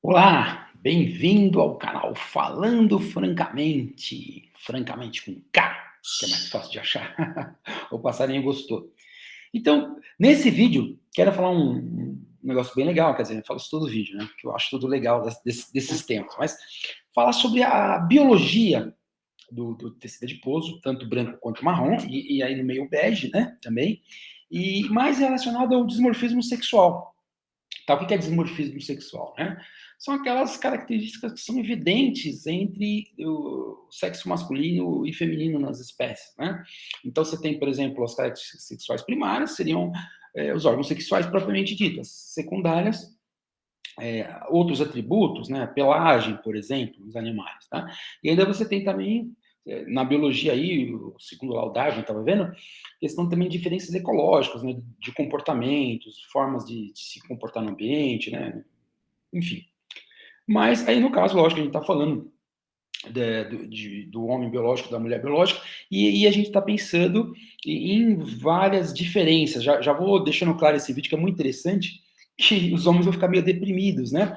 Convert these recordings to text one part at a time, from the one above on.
Olá, bem-vindo ao canal Falando Francamente, francamente com K, que é mais fácil de achar. O passarinho gostou. Então, nesse vídeo, quero falar um negócio bem legal, quer dizer, eu falo isso todo vídeo, né? Que eu acho tudo legal desses temas, mas falar sobre a biologia do tecido adiposo, tanto branco quanto marrom, e aí no meio bege, né? Também, e mais relacionado ao dimorfismo sexual. Tá, o que é dimorfismo sexual, né? São aquelas características que são evidentes entre o sexo masculino e feminino nas espécies, né? Então você tem, por exemplo, as características sexuais primárias, seriam os órgãos sexuais propriamente ditos. Secundárias, outros atributos, né? Pelagem, por exemplo, nos animais, tá? E ainda você tem também, na biologia aí, segundo lá o Darwin estava vendo, questão também de diferenças ecológicas, né? De comportamentos, formas de se comportar no ambiente, né? Enfim. Mas aí, no caso, lógico, a gente está falando do homem biológico, da mulher biológica, e a gente está pensando em várias diferenças. Já vou deixando claro esse vídeo, que é muito interessante, que os homens vão ficar meio deprimidos, né?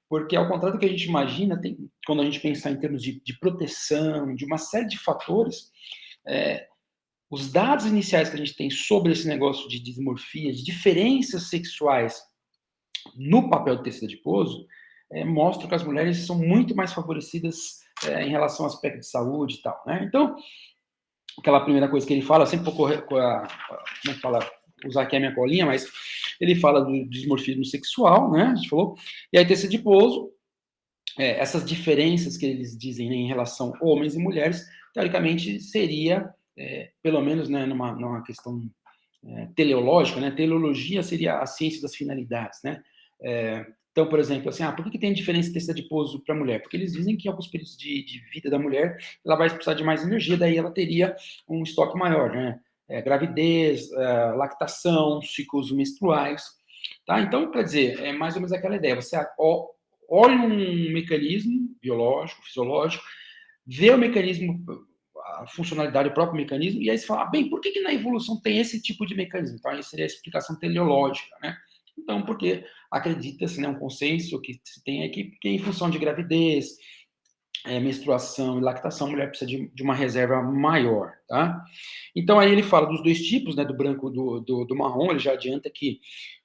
Porque, ao contrário do que a gente imagina, quando a gente pensar em termos de proteção, de uma série de fatores, é, os dados iniciais que a gente tem sobre esse negócio de dismorfia, de diferenças sexuais no papel do tecido adiposo, mostram que as mulheres são muito mais favorecidas em relação ao aspecto de saúde e tal, né? Então, aquela primeira coisa que ele fala, sempre vou correr com como fala, usar aqui a minha colinha, mas ele fala do dismorfismo sexual, né? A gente falou, e aí tecido adiposo, essas diferenças que eles dizem, né, em relação a homens e mulheres, teoricamente seria, pelo menos, né, numa questão teleológica, né? Teleologia seria a ciência das finalidades, né? Então, por exemplo, assim, por que tem diferença de tecido adiposo para a mulher? Porque eles dizem que em alguns períodos de vida da mulher, ela vai precisar de mais energia, daí ela teria um estoque maior, né? Gravidez, lactação, ciclos menstruais, tá? Então, quer dizer, é mais ou menos aquela ideia. Você olha um mecanismo biológico, fisiológico, vê o mecanismo, a funcionalidade do próprio mecanismo, e aí você fala, bem, por que na evolução tem esse tipo de mecanismo? Então, aí seria a explicação teleológica, né? Então, porque acredita-se, né, um consenso que se tem aqui, que em função de gravidez, menstruação e lactação, a mulher precisa de uma reserva maior, tá? Então, aí ele fala dos dois tipos, né, do branco e do marrom, ele já adianta que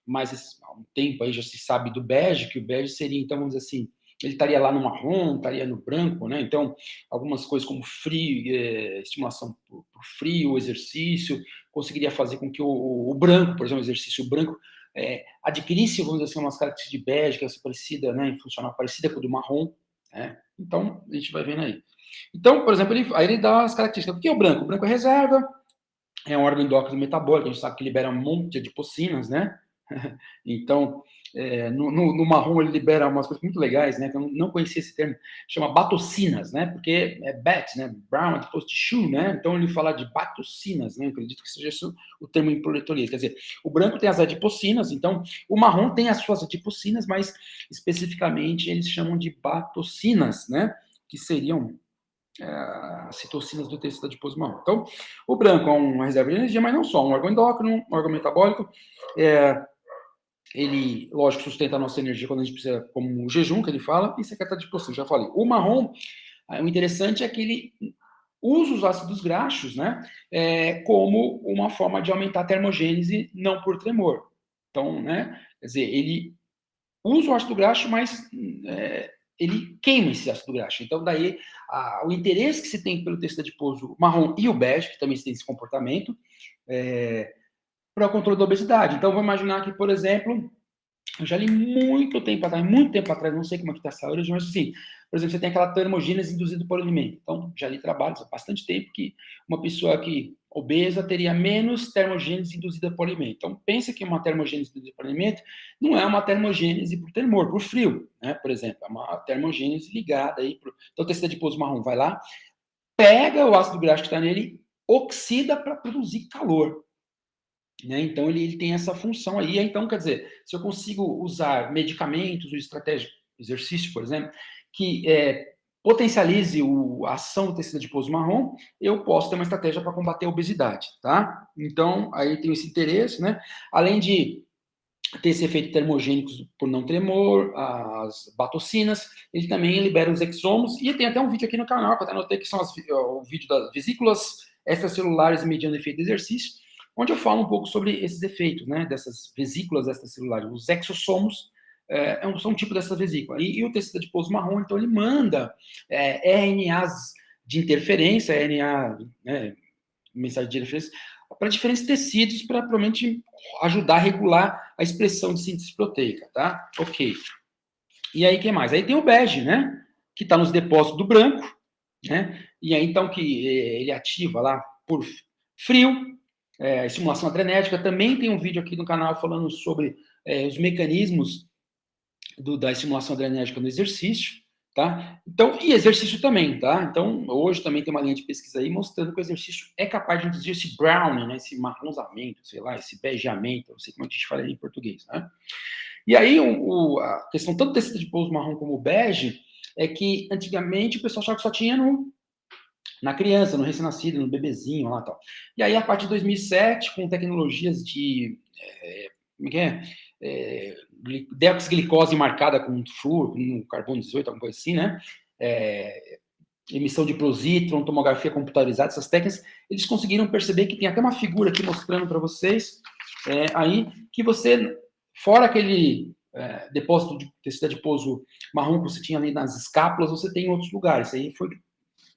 há um tempo aí já se sabe do bege, que o bege seria, então, vamos dizer assim, ele estaria lá no marrom, estaria no branco, né? Então, algumas coisas como frio, estimulação por frio, exercício, conseguiria fazer com que o branco, por exemplo, o exercício branco, adquirisse, vamos dizer assim, umas características de bege, que é parecida, né, funcional parecida com o do marrom, né? Então, a gente vai vendo aí. Então, por exemplo, aí ele dá as características. O que é o branco? O branco é reserva, é um órgão endócrino metabólico, a gente sabe que libera um monte de adipocinas, né? Então, no marrom ele libera umas coisas muito legais, né? Que eu não conhecia esse termo, chama batocinas, né? Porque é bat, né? Brown adipose tissue, né? Então ele fala de batocinas, né? Eu acredito que seja isso o termo em português. Quer dizer, o branco tem as adipocinas, então o marrom tem as suas adipocinas, mas especificamente eles chamam de batocinas, né? Que seriam as citocinas do tecido adiposo marrom. Então, o branco é uma reserva de energia, mas não só, um órgão endócrino, um órgão metabólico, ele, lógico, sustenta a nossa energia quando a gente precisa, como o jejum, que ele fala, e secreta adiposo, já falei. O marrom, o interessante é que ele usa os ácidos graxos, né, como uma forma de aumentar a termogênese, não por tremor. Então, né, quer dizer, ele usa o ácido graxo, mas ele queima esse ácido graxo. Então, daí, o interesse que se tem pelo tecido adiposo marrom e o bege, que também tem esse comportamento, para o controle da obesidade. Então, vou imaginar que, por exemplo, eu já li muito tempo atrás, não sei como é que está essa hoje, mas assim, por exemplo, você tem aquela termogênese induzida por alimento. Então, já li trabalhos há bastante tempo que uma pessoa que obesa teria menos termogênese induzida por alimento. Então, pensa que uma termogênese induzida por alimento não é uma termogênese por tremor, por frio, né? Por exemplo, é uma termogênese ligada aí. Então, o tecido adiposo marrom vai lá, pega o ácido graxo que está nele, oxida para produzir calor. Né? Então, ele tem essa função aí. Então, quer dizer, se eu consigo usar medicamentos ou estratégia, exercício, por exemplo, que potencialize a ação do tecido adiposo marrom, eu posso ter uma estratégia para combater a obesidade, tá? Então, aí tem esse interesse, né? Além de tem esse efeito termogênico por não tremor, as batocinas, ele também libera os exomos, e tem até um vídeo aqui no canal, que eu até anotei que são o vídeo das vesículas extracelulares mediando efeito de exercício, onde eu falo um pouco sobre esses efeitos, né, dessas vesículas extracelulares. Os exossomos são um tipo dessa vesícula. E o tecido adiposo marrom, então, ele manda RNAs de interferência, RNA, né, mensagem de interferência, para diferentes tecidos, para provavelmente ajudar a regular a expressão de síntese proteica, tá? Ok. E aí, o que mais? Aí tem o bege, né? Que está nos depósitos do branco, né? E aí, então, que ele ativa lá por frio, estimulação adrenética. Também tem um vídeo aqui no canal falando sobre os mecanismos da estimulação adrenérgica no exercício, tá? Então, e exercício também, tá? Então, hoje também tem uma linha de pesquisa aí mostrando que o exercício é capaz de induzir esse browning, né? Esse marronzamento, sei lá, esse begeamento, não sei como a gente fala em português, né? E aí, a questão tanto desse tecido adiposo marrom como o bege é que antigamente o pessoal achava que só tinha na criança, no recém-nascido, no bebezinho lá e tal. E aí, a partir de 2007, com tecnologias de como é que é? Deoxiglicose marcada com flúor, com carbono 18, alguma coisa assim, né? Emissão de positron, tomografia computadorizada, essas técnicas, eles conseguiram perceber que tem até uma figura aqui mostrando para vocês, aí, que você, fora aquele depósito de tecido adiposo marrom que você tinha ali nas escápulas, você tem em outros lugares. Isso aí foi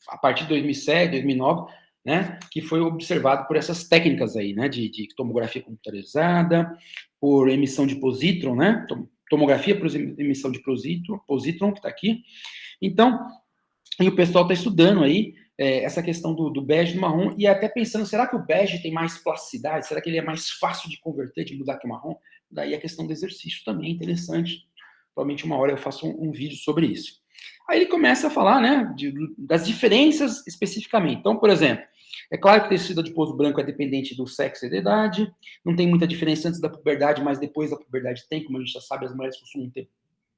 a partir de 2007, 2009, né, que foi observado por essas técnicas aí, né, de tomografia computadorizada, por emissão de positron, né, tomografia por emissão de positron, que está aqui. Então, e o pessoal está estudando aí essa questão do bege e do marrom, e até pensando, será que o bege tem mais plasticidade? Será que ele é mais fácil de converter, de mudar que o marrom? Daí a questão do exercício também é interessante. Provavelmente uma hora eu faço um vídeo sobre isso. Aí ele começa a falar, né, das diferenças especificamente. Então, por exemplo, é claro que o tecido adiposo branco é dependente do sexo e da idade, não tem muita diferença antes da puberdade, mas depois da puberdade tem, como a gente já sabe, as mulheres costumam ter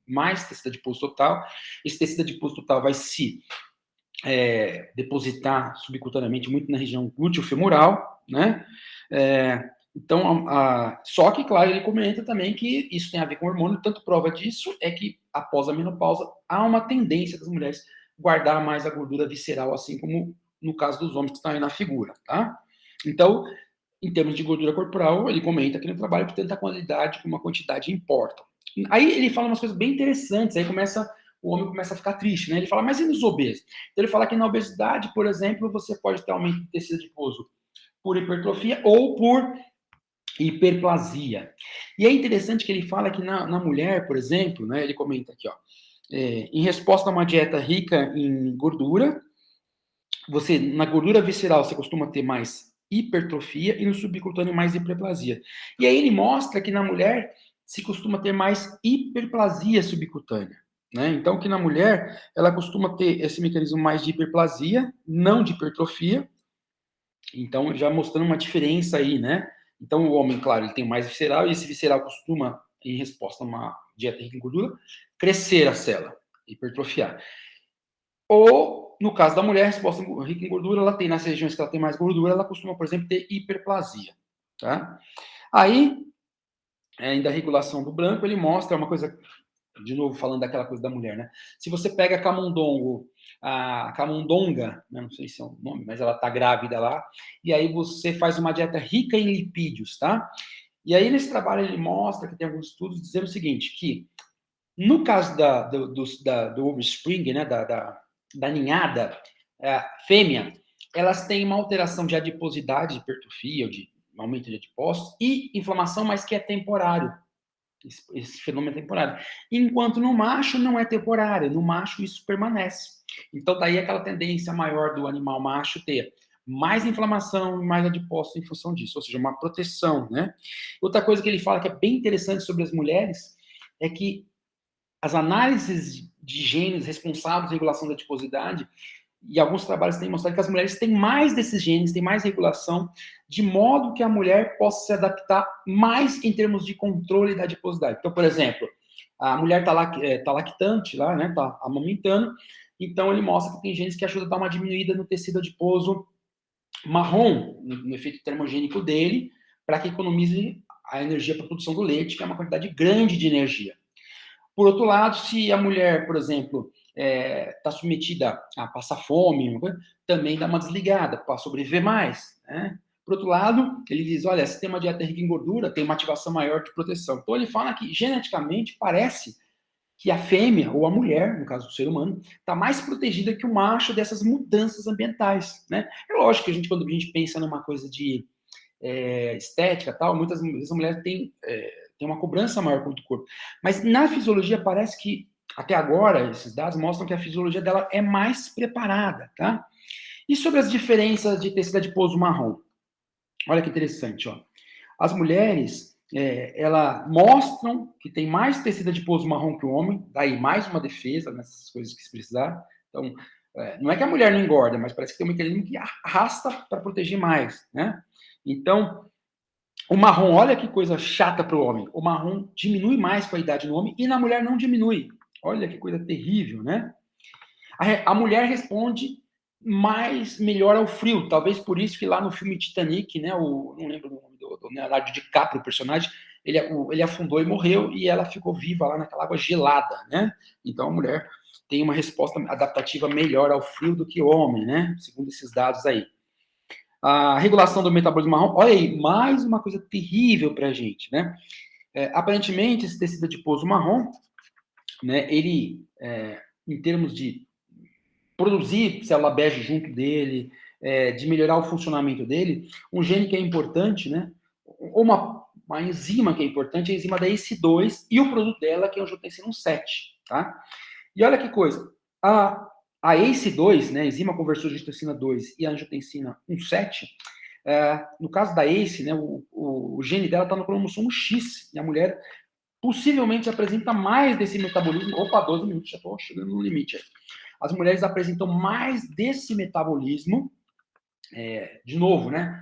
mais tecido adiposo total. Esse tecido adiposo total vai se depositar subcutaneamente muito na região glúteo-femoral, né? Então, só que, claro, ele comenta também que isso tem a ver com hormônio, tanto prova disso é que, após a menopausa, há uma tendência das mulheres guardar mais a gordura visceral, assim como no caso dos homens que estão aí na figura, tá? Então, em termos de gordura corporal, ele comenta aqui no trabalho que tanto a qualidade como a quantidade importam. Aí ele fala umas coisas bem interessantes, aí o homem começa a ficar triste, né? Ele fala, mas e nos obesos? Então ele fala que na obesidade, por exemplo, você pode ter aumento de tecido adiposo por hipertrofia ou por hiperplasia. E é interessante que ele fala que na mulher, por exemplo, né, ele comenta aqui, ó, em resposta a uma dieta rica em gordura, na gordura visceral você costuma ter mais hipertrofia e no subcutâneo mais hiperplasia. E aí ele mostra que na mulher se costuma ter mais hiperplasia subcutânea. Né? Então, que na mulher ela costuma ter esse mecanismo mais de hiperplasia, não de hipertrofia. Então, já mostrando uma diferença aí, né? Então, o homem, claro, ele tem mais visceral, e esse visceral costuma, em resposta a uma dieta rica em gordura, crescer a célula, hipertrofiar. Ou, no caso da mulher, resposta rica em gordura, ela tem, nas regiões que ela tem mais gordura, ela costuma, por exemplo, ter hiperplasia. Tá? Aí, ainda a regulação do branco, ele mostra uma coisa, de novo, falando daquela coisa da mulher, né? Se você pega a camundonga, né? Não sei se é o nome, mas ela tá grávida lá, e aí você faz uma dieta rica em lipídios, tá? E aí, nesse trabalho, ele mostra que tem alguns estudos dizendo o seguinte, que no caso do offspring, né, da ninhada fêmea, elas têm uma alteração de adiposidade, de hipertrofia, ou de aumento de adipócitos, e inflamação, mas que é temporário. Esse fenômeno é temporário. Enquanto no macho não é temporário, no macho isso permanece. Então, daí aquela tendência maior do animal macho ter mais inflamação e mais adipócitos em função disso, ou seja, uma proteção, né? Outra coisa que ele fala que é bem interessante sobre as mulheres é que as análises de genes responsáveis pela regulação da adiposidade, e alguns trabalhos têm mostrado que as mulheres têm mais desses genes, têm mais regulação, de modo que a mulher possa se adaptar mais em termos de controle da adiposidade. Então, por exemplo, a mulher está lactante lá, né, está amamentando, então ele mostra que tem genes que ajudam a dar uma diminuída no tecido adiposo marrom, no efeito termogênico dele, para que economize a energia para a produção do leite, que é uma quantidade grande de energia. Por outro lado, se a mulher, por exemplo, está submetida a passar fome, também dá uma desligada para sobreviver mais, né? Por outro lado, ele diz, olha, se tem uma dieta rica em gordura, tem uma ativação maior de proteção. Então, ele fala que, geneticamente, parece que a fêmea, ou a mulher, no caso do ser humano, está mais protegida que o macho dessas mudanças ambientais, né? É lógico que quando a gente pensa numa coisa de estética tal, muitas vezes a mulher tem uma cobrança maior contra o corpo. Mas na fisiologia parece que, até agora, esses dados mostram que a fisiologia dela é mais preparada, tá? E sobre as diferenças de tecido adiposo marrom? Olha que interessante, ó. As mulheres, elas mostram que tem mais tecido adiposo marrom que o homem, daí mais uma defesa nessas coisas que se precisar. Então, não é que a mulher não engorda, mas parece que tem um mecanismo que arrasta para proteger mais, né? Então, o marrom, olha que coisa chata para o homem. O marrom diminui mais com a idade no homem e na mulher não diminui. Olha que coisa terrível, né? A mulher responde melhor ao frio. Talvez por isso que lá no filme Titanic, né? Não lembro o nome do Leonardo DiCaprio, o personagem, ele afundou e morreu e ela ficou viva lá naquela água gelada, né? Então a mulher tem uma resposta adaptativa melhor ao frio do que o homem, né? Segundo esses dados aí. A regulação do metabolismo marrom, olha aí, mais uma coisa terrível para a gente, né? Aparentemente, esse tecido adiposo marrom, né, ele, em termos de produzir célula bege junto dele, de melhorar o funcionamento dele, um gene que é importante, né? Ou uma enzima que é importante, é a enzima da ACE2 e o produto dela, que é o angiotensina 7, tá? E olha que coisa, a ACE2, né, enzima conversora de angiotensina 2 e a angiotensina 1,7, no caso da ACE, né, o gene dela está no cromossomo X, e a mulher possivelmente apresenta mais desse metabolismo. Opa, 12 minutos, já estou chegando no limite aí. As mulheres apresentam mais desse metabolismo, de novo, né?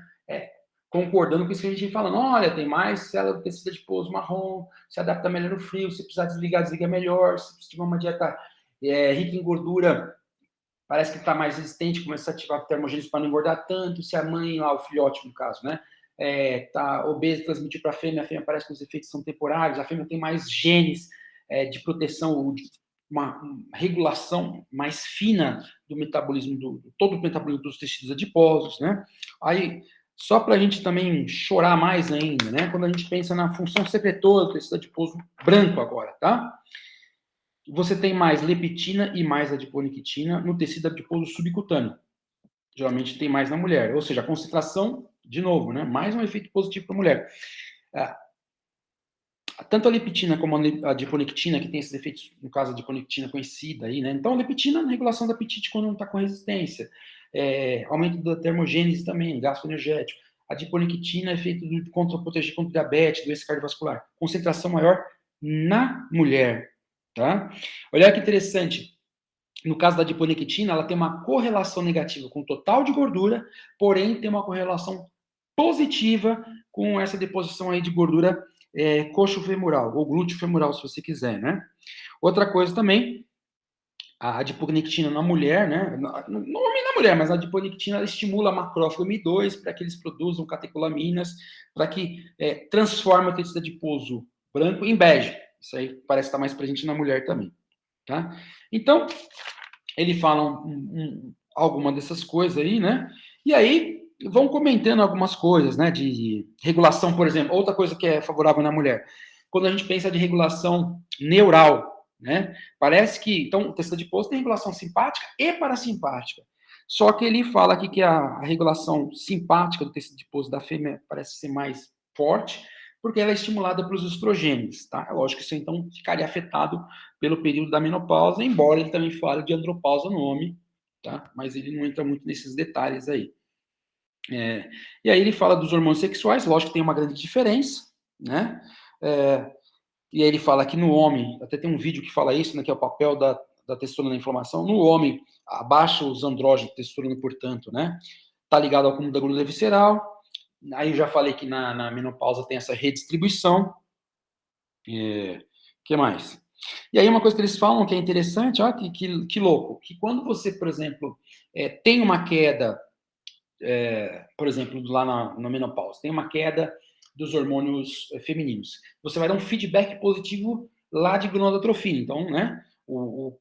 Concordando com isso que a gente vem falando, olha, tem mais célula do tecido adiposo marrom, se adapta melhor no frio, se precisar desligar, desliga melhor, se tiver uma dieta rica em gordura, parece que está mais resistente, começa a ativar termogênese para não engordar tanto, se a mãe, lá, o filhote, no caso, né, está obeso, transmitir para a fêmea parece que os efeitos são temporários, a fêmea tem mais genes de proteção, uma regulação mais fina do metabolismo, todo o metabolismo dos tecidos adiposos, né? Aí, só para a gente também chorar mais ainda, né? Quando a gente pensa na função secretora do tecido adiposo branco agora, tá? Você tem mais leptina e mais adiponectina no tecido adiposo subcutâneo. Geralmente tem mais na mulher. Ou seja, a concentração, de novo, né? Mais um efeito positivo para a mulher. Tanto a leptina como a adiponectina, que tem esses efeitos, no caso, a adiponectina conhecida aí, né? Então, a leptina na regulação do apetite quando não está com resistência. Aumento da termogênese também, gasto energético. A adiponectina é feito contra proteger contra diabetes, doença cardiovascular. Concentração maior na mulher, tá? Olha que interessante. No caso da adiponectina, ela tem uma correlação negativa com o total de gordura, porém tem uma correlação positiva com essa deposição aí de gordura coxo-femoral, ou glúteo-femoral, se você quiser, né? Outra coisa também, a adiponectina na mulher, né? Não homem na mulher, mas a adiponectina ela estimula a macrófago M2 para que eles produzam catecolaminas, para que transforme o tecido adiposo branco em bege. Isso aí parece estar mais presente na mulher também, tá? Então, ele fala alguma dessas coisas aí, né? E aí, vão comentando algumas coisas, né? De regulação, por exemplo. Outra coisa que é favorável na mulher. Quando a gente pensa de regulação neural, né? Parece que, então, o tecido adiposo tem regulação simpática e parasimpática. Só que ele fala aqui que a regulação simpática do tecido adiposo da fêmea parece ser mais forte, porque ela é estimulada pelos estrogênios, tá? É lógico que isso então ficaria afetado pelo período da menopausa, embora ele também fale de andropausa no homem, tá? Mas ele não entra muito nesses detalhes aí. E aí ele fala dos hormônios sexuais, lógico que tem uma grande diferença, né? E aí ele fala que no homem, até tem um vídeo que fala isso, né, que é o papel da testosterona na inflamação. No homem, abaixa os andrógenos, testosterona, portanto, né? Tá ligado ao acúmulo da gordura visceral. Aí eu já falei que na menopausa tem essa redistribuição. Que mais? E aí uma coisa que eles falam que é interessante, ó, que louco, que quando você, por exemplo, tem uma queda, por exemplo, lá na menopausa, tem uma queda dos hormônios femininos. Você vai dar um feedback positivo lá de gonadotrofina. Então, né, o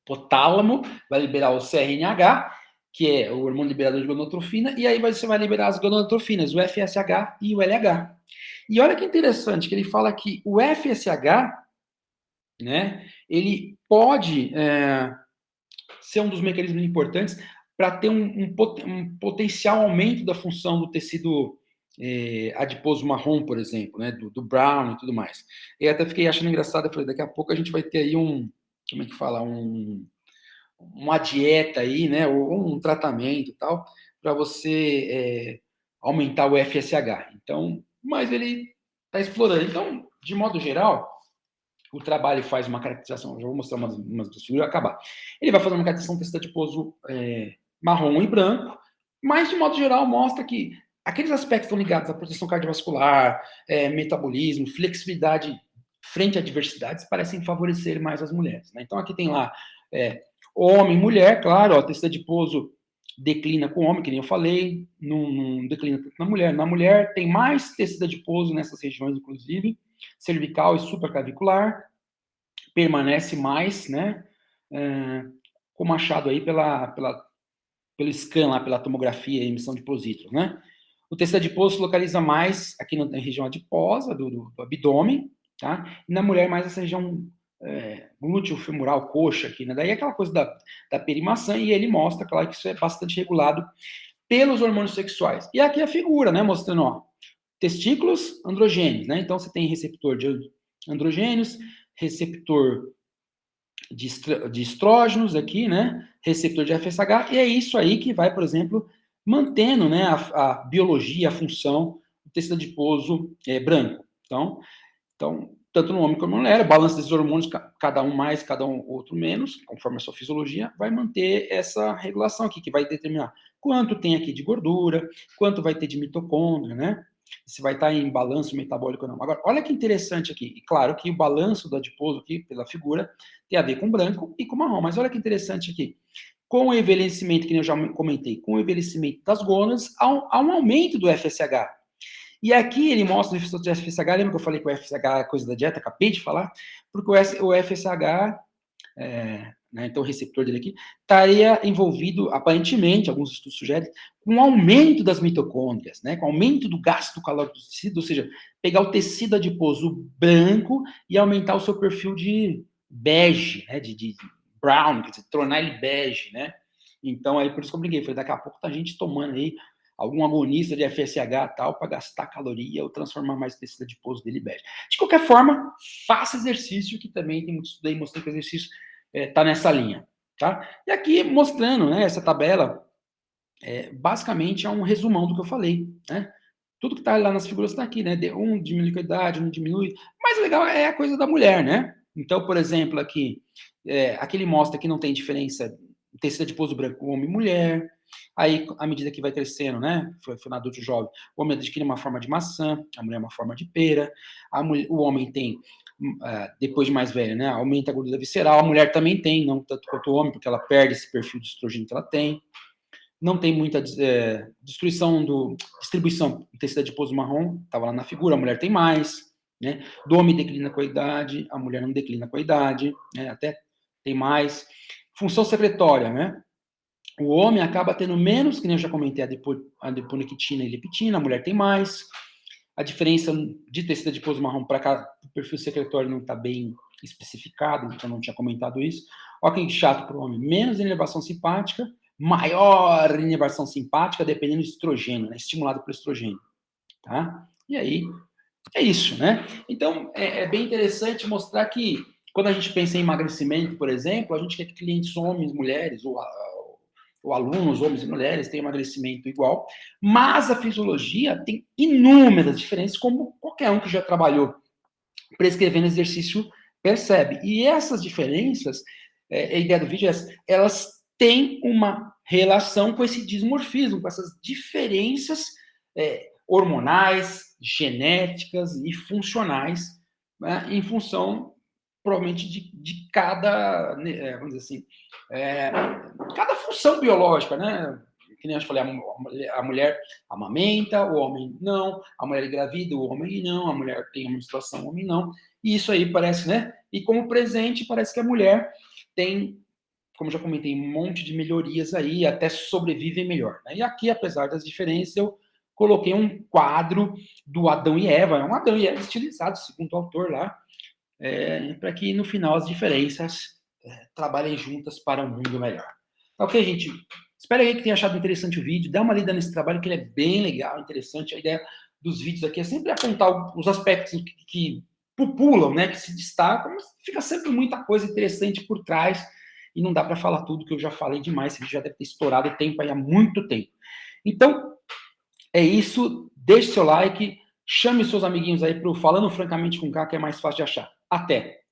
hipotálamo vai liberar o CRNH, que é o hormônio liberador de gonadotrofina, e aí você vai liberar as gonadotrofinas, o FSH e o LH. E olha que interessante, que ele fala que o FSH, né, ele pode ser um dos mecanismos importantes para ter um potencial aumento da função do tecido adiposo marrom, por exemplo, né, do brown e tudo mais. Eu até fiquei achando engraçado, eu falei, daqui a pouco a gente vai ter aí como é que fala, uma dieta aí, né, ou um tratamento e tal, para você aumentar o FSH. Então, mas ele está explorando. Então, de modo geral, o trabalho faz uma caracterização, já vou mostrar umas das figuras e acabar. Ele vai fazer uma caracterização do tecido adiposo marrom e branco, mas de modo geral mostra que aqueles aspectos estão ligados à proteção cardiovascular, metabolismo, flexibilidade frente a adversidades parecem favorecer mais as mulheres. Né? Então aqui tem lá homem e mulher, claro, ó, tecido adiposo declina com o homem, que nem eu falei, não declina tanto na mulher. Na mulher tem mais tecido adiposo nessas regiões, inclusive, cervical e supraclavicular, permanece mais, né, como achado aí pelo scan lá, pela tomografia e emissão de positron, né. O tecido adiposo se localiza mais aqui na região adiposa do abdômen, tá, e na mulher mais essa região glúteo, femoral, coxa aqui, né, daí é aquela coisa da perimaçã, e ele mostra, claro, que isso é bastante regulado pelos hormônios sexuais. E aqui a figura, né, mostrando, ó, testículos androgênios, né? Então você tem receptor de androgênios, receptor de estrógenos aqui, né? Receptor de FSH, e é isso aí que vai, por exemplo, mantendo, né, a biologia, a função do tecido adiposo branco. Então, tanto no homem como na mulher, o balanço desses hormônios, cada um mais, cada um outro menos, conforme a sua fisiologia, vai manter essa regulação aqui, que vai determinar quanto tem aqui de gordura, quanto vai ter de mitocôndria, né? Se vai estar em balanço metabólico ou não. Agora, olha que interessante aqui. E claro que o balanço do adiposo aqui, pela figura, tem a ver com branco e com marrom. Mas olha que interessante aqui. Com o envelhecimento, que eu já comentei, com o envelhecimento das gônadas, há um aumento do FSH. E aqui ele mostra o receptor de FSH, lembra que eu falei que o FSH é coisa da dieta? Acabei de falar. Porque o FSH, né, então o receptor dele aqui, estaria envolvido, aparentemente, alguns estudos sugerem, com o aumento das mitocôndrias, né, com o aumento do gasto calórico do tecido, ou seja, pegar o tecido adiposo branco e aumentar o seu perfil de bege, né, de brown, quer dizer, tornar ele bege, né. Então, aí por isso que eu brinquei, falei, daqui a pouco tá a gente tomando aí algum agonista de FSH tal, para gastar caloria ou transformar mais o tecido adiposo dele bege. De qualquer forma, faça exercício, que também tem muito estudo aí mostrando que o exercício está nessa linha. Tá? E aqui mostrando, né, essa tabela, basicamente é um resumão do que eu falei. Né? Tudo que está lá nas figuras está aqui, né? Um diminui com a idade, um diminui. Mas o legal é a coisa da mulher, né? Então, por exemplo, aqui ele mostra que não tem diferença tecido adiposo branco, homem e mulher. Aí, à medida que vai crescendo, né? Foi no adulto jovem, o homem adquire uma forma de maçã, a mulher uma forma de pera. O homem tem, depois de mais velho, né? Aumenta a gordura visceral. A mulher também tem, não tanto quanto o homem, porque ela perde esse perfil de estrogênio que ela tem. Não tem muita distribuição do tecido adiposo marrom, estava lá na figura, a mulher tem mais, né? Do homem declina com a idade, a mulher não declina com a idade, né? Até tem mais. Função secretória, né? O homem acaba tendo menos, que nem eu já comentei, a adiponectina e leptina, a mulher tem mais. A diferença de tecido adiposo marrom para cá, o perfil secretório não está bem especificado, então não tinha comentado isso. Olha que chato para o homem, menos inervação simpática, maior inervação simpática, dependendo do estrogênio, né? Estimulado pelo estrogênio. Tá? E aí, é isso, né? Então, é bem interessante mostrar que, quando a gente pensa em emagrecimento, por exemplo, a gente quer que clientes homens, mulheres, ou alunos, homens e mulheres, tenham emagrecimento igual, mas a fisiologia tem inúmeras diferenças, como qualquer um que já trabalhou prescrevendo exercício percebe. E essas diferenças, a ideia do vídeo é essa, elas têm uma relação com esse dismorfismo, com essas diferenças hormonais, genéticas e funcionais, né, em função, provavelmente, de cada, vamos dizer assim, cada função biológica, né? que nem eu falei, a mulher amamenta, o homem não, a mulher é engravida, o homem não, a mulher tem uma menstruação, o homem não, e isso aí parece, né? E como presente, parece que a mulher tem, como já comentei, um monte de melhorias aí, até sobrevivem melhor. Né? E aqui, apesar das diferenças, eu coloquei um quadro do Adão e Eva, é um Adão e Eva estilizado, segundo o autor lá, para que no final as diferenças trabalhem juntas para um mundo melhor. Tá ok, gente? Espero aí que tenha achado interessante o vídeo, dá uma lida nesse trabalho que ele é bem legal, interessante. A ideia dos vídeos aqui é sempre apontar os aspectos que populam, né, que se destacam, mas fica sempre muita coisa interessante por trás e não dá para falar tudo, que eu já falei demais, esse vídeo já deve ter estourado o tempo aí há muito tempo. Então, é isso, deixe seu like, chame seus amiguinhos aí para o Falando Francamente com K, que é mais fácil de achar. Até!